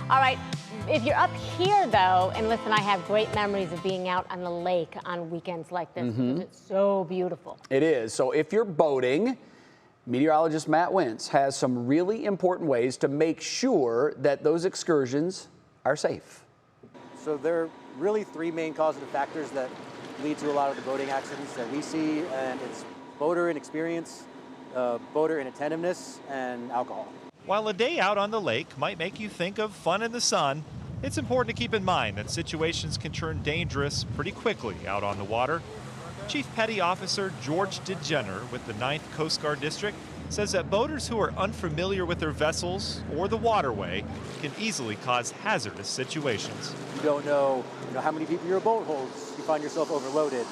All right, if you're up here, though, and listen, I have great memories of being out on the lake on weekends like this because it's so beautiful. It is. So if you're boating, meteorologist Matt Wintz has some really important ways to make sure that those excursions are safe. So there are really three main causative factors that lead to a lot of the boating accidents that we see, and it's boater inexperience, boater inattentiveness, and alcohol. While a day out on the lake might make you think of fun in the sun, it's important to keep in mind that situations can turn dangerous pretty quickly out on the water. Chief Petty Officer George DeGenner with the 9th Coast Guard District says that boaters who are unfamiliar with their vessels or the waterway can easily cause hazardous situations. You don't know, how many people your boat holds. You find yourself overloaded,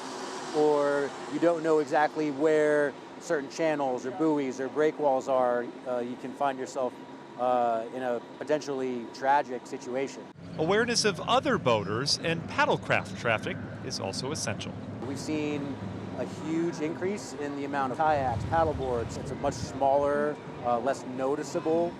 or you don't know exactly where certain channels or buoys or breakwalls are. You can find yourself in a potentially tragic situation. Awareness of other boaters and paddlecraft traffic is also essential. We've seen a huge increase in the amount of kayaks, paddleboards. It's a much smaller, less noticeable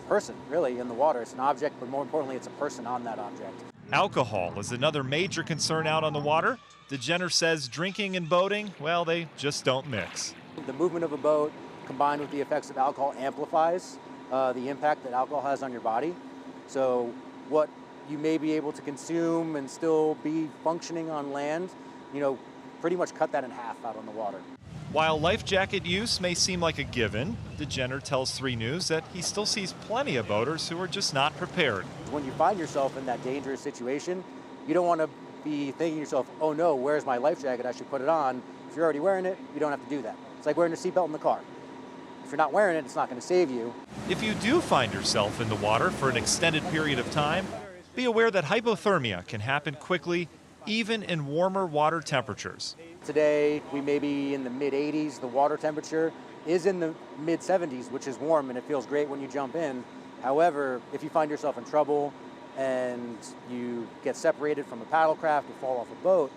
person, really, in the water. It's an object, but more importantly, it's a person on that object. Alcohol is another major concern out on the water. DeGenner says drinking and boating, well, they just don't mix. The movement of a boat combined with the effects of alcohol amplifies the impact that alcohol has on your body. So what you may be able to consume and still be functioning on land, pretty much cut that in half out on the water. While life jacket use may seem like a given, DeGenner tells 3 News that he still sees plenty of boaters who are just not prepared. When you find yourself in that dangerous situation, you don't want to be thinking to yourself, oh no, where's my life jacket? I should put it on. If you're already wearing it, you don't have to do that. It's like wearing a seatbelt in the car. If you're not wearing it, it's not going to save you. If you do find yourself in the water for an extended period of time, be aware that hypothermia can happen quickly, even in warmer water temperatures. Today, we may be in the mid-80s. The water temperature is in the mid-70s, which is warm, and it feels great when you jump in. However, if you find yourself in trouble and you get separated from a paddlecraft or fall off a boat,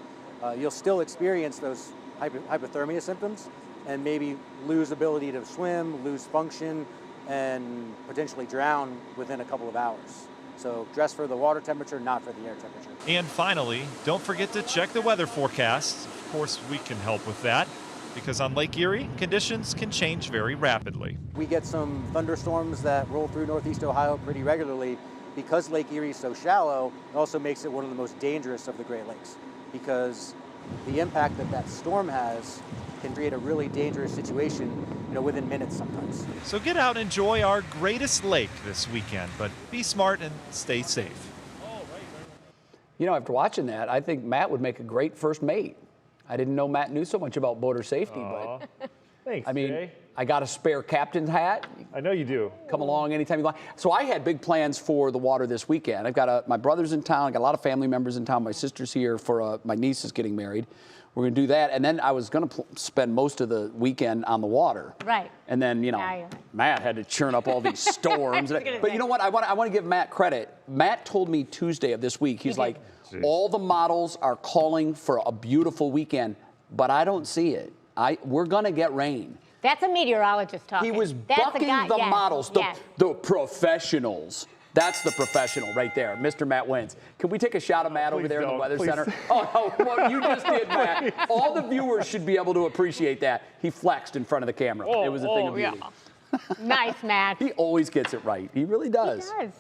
you'll still experience those hypothermia symptoms and maybe lose ability to swim, lose function, and potentially drown within a couple of hours. So dress for the water temperature, not for the air temperature. And finally, don't forget to check the weather forecast. Of course, we can help with that, because on Lake Erie, conditions can change very rapidly. We get some thunderstorms that roll through Northeast Ohio pretty regularly. Because Lake Erie is so shallow, it also makes it one of the most dangerous of the Great Lakes, because the impact that that storm has can create a really dangerous situation, within minutes sometimes. So get out and enjoy our greatest lake this weekend, but be smart and stay safe. After watching that, I think Matt would make a great first mate. I didn't know Matt knew so much about boater safety, but thanks, Jay. I got a spare captain's hat. I know you do. Come along anytime you want. So I had big plans for the water this weekend. I've got my brother's in town. I got a lot of family members in town. My sister's here for my niece is getting married. We're going to do that. And then I was going to spend most of the weekend on the water. Right. And then, Matt had to churn up all these storms. But you know what? I want to give Matt credit. Matt told me Tuesday of this week, he's like, all the models are calling for a beautiful weekend, but I don't see it. We're going to get rain. That's a meteorologist talking. He was bucking the models, the professionals. That's the professional right there, Mr. Matt Wintz. Can we take a shot of Matt over there in the Weather Center? Oh, no, well, you just did, Matt. All the viewers should be able to appreciate that. He flexed in front of the camera. It was a thing of beauty. Nice, Matt. He always gets it right. He really does. He does.